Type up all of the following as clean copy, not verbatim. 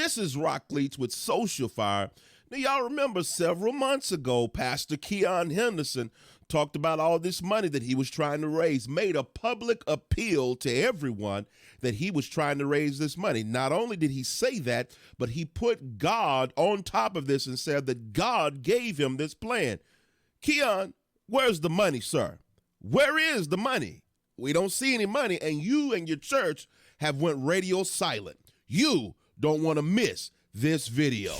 This is Rock Leach with Social Fire. Now, y'all remember several months ago, Pastor Keon Henderson talked about all this money that he was trying to raise, made a public appeal to everyone that he was trying to raise this money. Not only did he say that, but he put God on top of this and said that God gave him this plan. Keon, where's the money, sir? Where is the money? We don't see any money, and you and your church have went radio silent. You don't want to miss this video.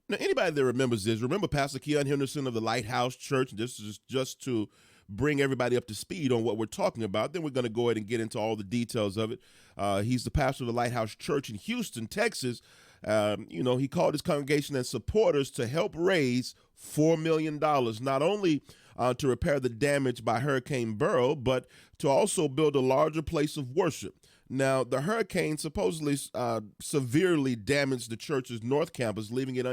Now, anybody that remembers this, remember Pastor Keon Henderson of the Lighthouse Church. This is just to bring everybody up to speed on what we're talking about. Then we're going to go ahead and get into all the details of it. He's the pastor of the Lighthouse Church in Houston, Texas. He called his congregation and supporters to help raise $4 million, not only to repair the damage by Hurricane Beryl, but to also build a larger place of worship. Now, the hurricane supposedly severely damaged the church's north campus, leaving it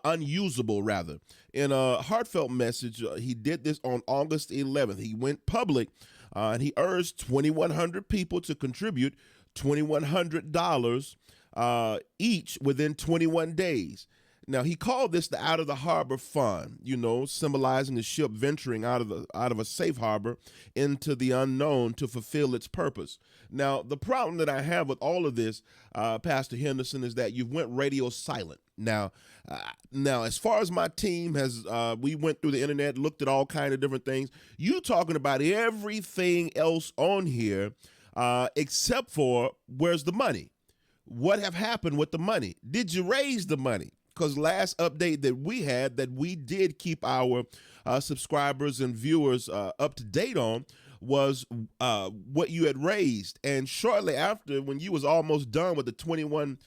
unusable. In a heartfelt message, he did this on August 11th. He went public and he urged 2,100 people to contribute $2,100 each within 21 days. Now, he called this the Out of the Harbor Fund, symbolizing the ship venturing out of a safe harbor into the unknown to fulfill its purpose. Now, the problem that I have with all of this, Pastor Henderson, is that you've went radio silent. Now, as far as my team has, we went through the internet, looked at all kinds of different things. You talking about everything else on here except for where's the money? What have happened with the money? Did you raise the money? Because last update that we had, that we did keep our subscribers and viewers up to date on, was what you had raised. And shortly after, when you was almost done with the 21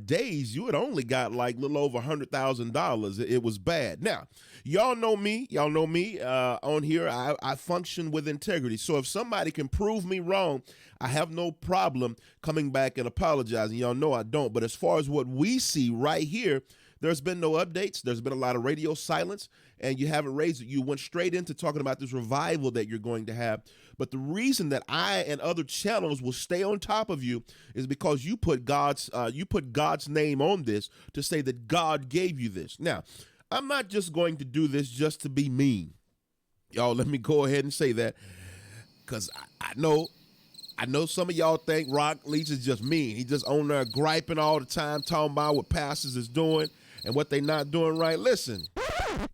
days, you had only got like a little over $100,000. It was bad. Now, y'all know me on here. I function with integrity. So if somebody can prove me wrong, I have no problem coming back and apologizing. Y'all know I don't. But as far as what we see right here, there's been no updates. There's been a lot of radio silence, and you haven't raised it. You went straight into talking about this revival that you're going to have. But the reason that I and other channels will stay on top of you is because you put God's name on this to say that God gave you this. Now, I'm not just going to do this just to be mean. Y'all, let me go ahead and say that, because I know some of y'all think Rock Leach is just mean. He just on there griping all the time, talking about what pastors is doing and what they not doing right. Listen,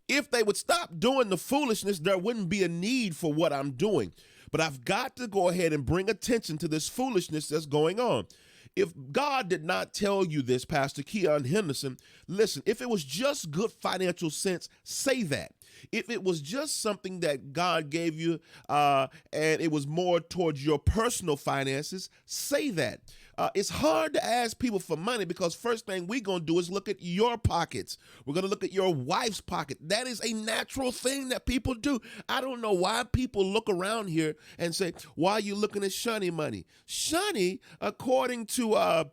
if they would stop doing the foolishness, there wouldn't be a need for what I'm doing. But I've got to go ahead and bring attention to this foolishness that's going on. If God did not tell you this, Pastor Keon Henderson, listen, if it was just good financial sense, say that. If it was just something that God gave you and it was more towards your personal finances, say that. It's hard to ask people for money because first thing we're going to do is look at your pockets. We're going to look at your wife's pocket. That is a natural thing that people do. I don't know why people look around here and say, why are you looking at Shani money? Shani, according to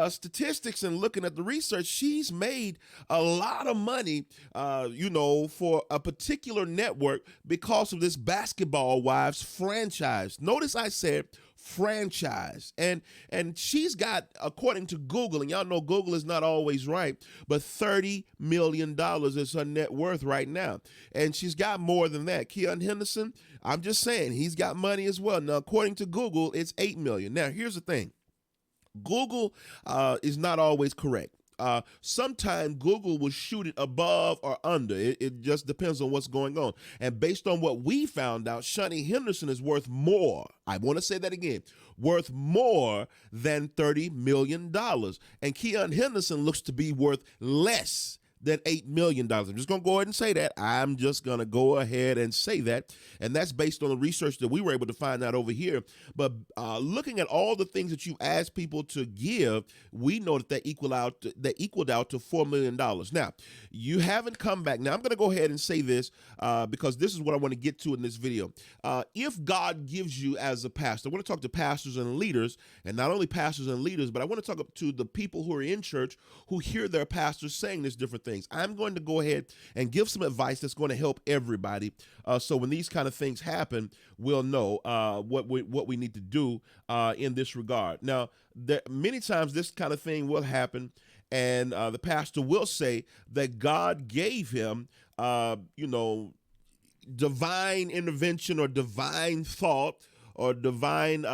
statistics and looking at the research, she's made a lot of money, for a particular network because of this Basketball Wives franchise. Notice I said franchise, and she's got, according to Google, and y'all know Google is not always right, but $30 million is her net worth right now, and she's got more than that. Keon Henderson, I'm just saying, he's got money as well. Now, according to Google, it's $8 million. Now, here's the thing. Google is not always correct. Sometimes Google will shoot it above or under. It just depends on what's going on. And based on what we found out, Shani Henderson is worth more. I want to say that again. Worth more than $30 million. And Keon Henderson looks to be worth less than $8 million. I'm just going to go ahead and say that. I'm just going to go ahead and say that. And that's based on the research that we were able to find out over here. But looking at all the things that you asked people to give, we know that they equaled out to $4 million. Now, you haven't come back. Now, I'm going to go ahead and say this because this is what I want to get to in this video. If God gives you as a pastor, I want to talk to pastors and leaders, and not only pastors and leaders, but I want to talk to the people who are in church who hear their pastors saying this different things. I'm going to go ahead and give some advice that's going to help everybody. So when these kind of things happen, we'll know what we need to do in this regard. Now, many times this kind of thing will happen, and the pastor will say that God gave him, divine intervention or divine thought or divine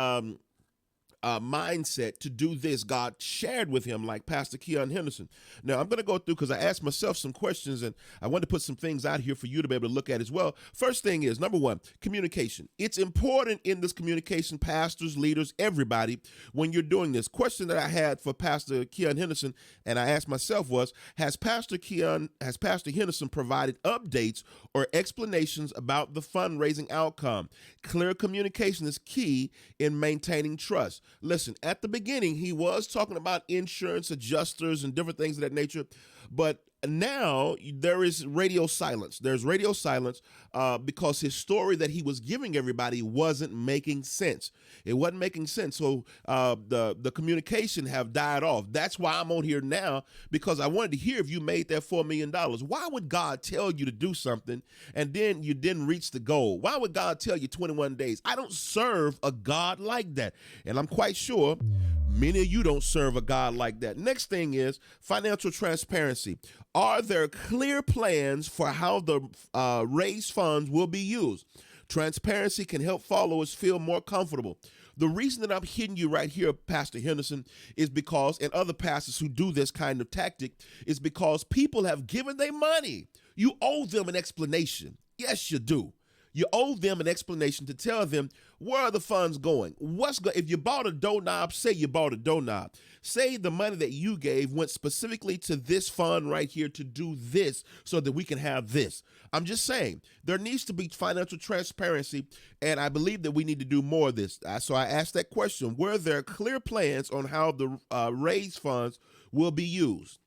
mindset to do this. God shared with him, like Pastor Keon Henderson. Now, I'm going to go through because I asked myself some questions and I want to put some things out here for you to be able to look at as well. First thing is, number one, communication. It's important in this communication, pastors, leaders, everybody, when you're doing this. Question that I had for Pastor Keon Henderson, and I asked myself was, has Pastor Henderson provided updates or explanations about the fundraising outcome? Clear communication is key in maintaining trust. Listen, at the beginning, he was talking about insurance adjusters and different things of that nature, but now there is radio silence. There's radio silence because his story that he was giving everybody wasn't making sense. It wasn't making sense. So the communication have died off. That's why I'm on here now, because I wanted to hear if you made that $4 million. Why would God tell you to do something and then you didn't reach the goal? Why would God tell you 21 days? I don't serve a God like that. And I'm quite sure many of you don't serve a God like that. Next thing is financial transparency. Are there clear plans for how the raised funds will be used? Transparency can help followers feel more comfortable. The reason that I'm hitting you right here, Pastor Henderson, is because, and other pastors who do this kind of tactic, is because people have given their money. You owe them an explanation. Yes, you do. You owe them an explanation to tell them where are the funds going. If you bought a doorknob, say you bought a doorknob. Say the money that you gave went specifically to this fund right here to do this so that we can have this. I'm just saying there needs to be financial transparency, and I believe that we need to do more of this. So I asked that question: were there clear plans on how the raised funds will be used?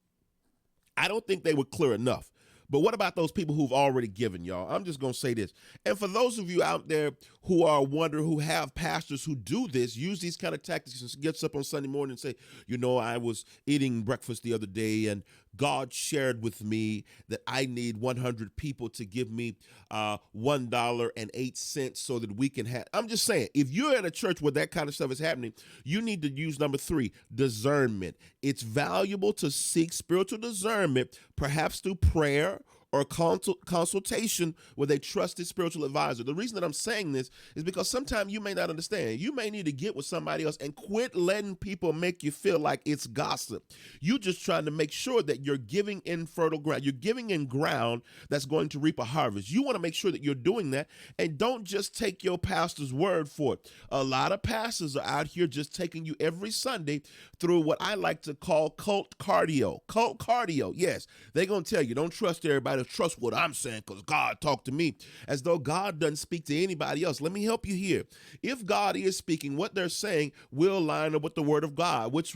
I don't think they were clear enough. But what about those people who've already given, y'all? I'm just going to say this. And for those of you out there who are wondering, who have pastors who do this, use these kind of tactics and gets up on Sunday morning and say, I was eating breakfast the other day and God shared with me that I need 100 people to give me $1.08 so that we can have. I'm just saying, if you're at a church where that kind of stuff is happening, you need to use number 3, discernment. It's valuable to seek spiritual discernment, perhaps through prayer or consultation with a trusted spiritual advisor. The reason that I'm saying this is because sometimes you may not understand. You may need to get with somebody else and quit letting people make you feel like it's gossip. You're just trying to make sure that you're giving in fertile ground. You're giving in ground that's going to reap a harvest. You want to make sure that you're doing that, and don't just take your pastor's word for it. A lot of pastors are out here just taking you every Sunday through what I like to call cult cardio. Cult cardio, yes. They're going to tell you, don't trust everybody. Trust what I'm saying because God talked to me, as though God doesn't speak to anybody else. Let me help you here. If God is speaking, what they're saying will line up with the word of God, which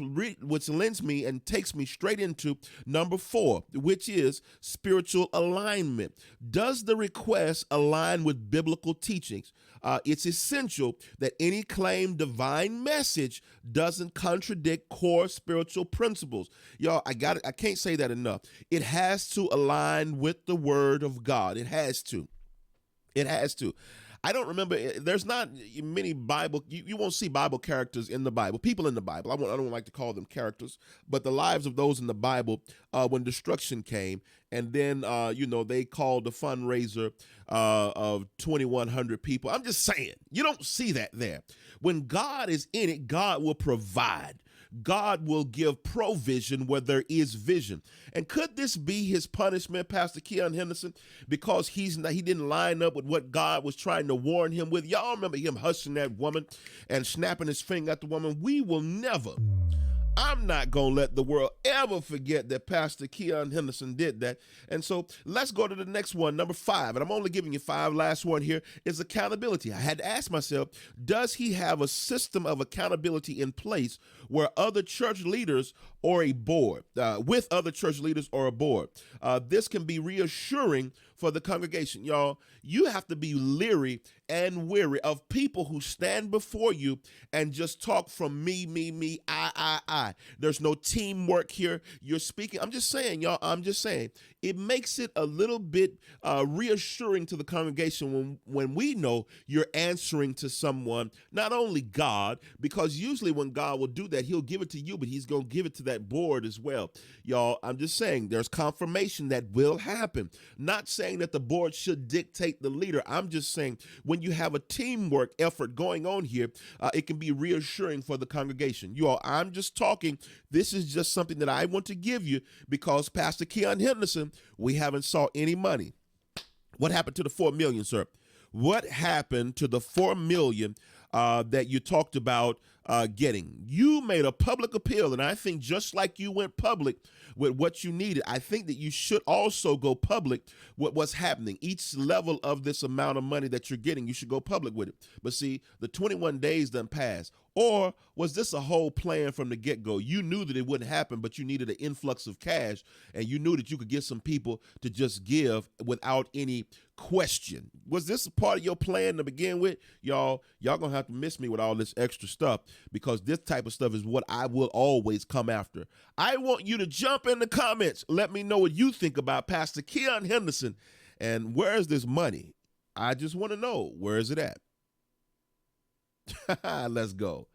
lends me and takes me straight into number 4, which is spiritual alignment. Does the request align with biblical teachings? It's essential that any claimed divine message doesn't contradict core spiritual principles. Y'all, I can't say that enough. It has to align with the word of God. It has to. It has to. I don't remember, there's not many Bible, you won't see Bible characters in the Bible, people in the Bible. I don't like to call them characters, but the lives of those in the Bible when destruction came, and then, they called the fundraiser of 2,100 people. I'm just saying, you don't see that there. When God is in it, God will provide. God will give provision where there is vision. And could this be his punishment, Pastor Keon Henderson, because he didn't line up with what God was trying to warn him with? Y'all remember him hushing that woman and snapping his finger at the woman? We will never I'm not going to let the world ever forget that Pastor Keon Henderson did that. And so let's go to the next one, number 5. And I'm only giving you 5. Last one here is accountability. I had to ask myself, does he have a system of accountability in place where other church leaders or a board, with other church leaders or a board? This can be reassuring for the congregation. Y'all, you have to be leery and weary of people who stand before you and just talk from me, I. There's no teamwork here. You're speaking. I'm just saying, y'all, it makes it a little bit reassuring to the congregation when we know you're answering to someone, not only God, because usually when God will do that, he'll give it to you, but he's going to give it to that board as well. Y'all, I'm just saying there's confirmation that will happen. Not saying that the board should dictate the leader. I'm just saying when you have a teamwork effort going on here, it can be reassuring for the congregation. You all, I'm just talking. This is just something that I want to give you because Pastor Keon Henderson, we haven't saw any money. What happened to the $4 million, sir? What happened to the $4 million that you talked about getting? You made a public appeal, and I think just like you went public with what you needed, I think that you should also go public with what's happening. Each level of this amount of money that you're getting, you should go public with it. But see, the 21 days done passed. Or was this a whole plan from the get-go? You knew that it wouldn't happen, but you needed an influx of cash, and you knew that you could get some people to just give without any question. Was this a part of your plan to begin with? Y'all gonna have to miss me with all this extra stuff because this type of stuff is what I will always come after. I want you to jump in the comments. Let me know what you think about Pastor Keon Henderson and where is this money? I just want to know, where is it at? Let's go.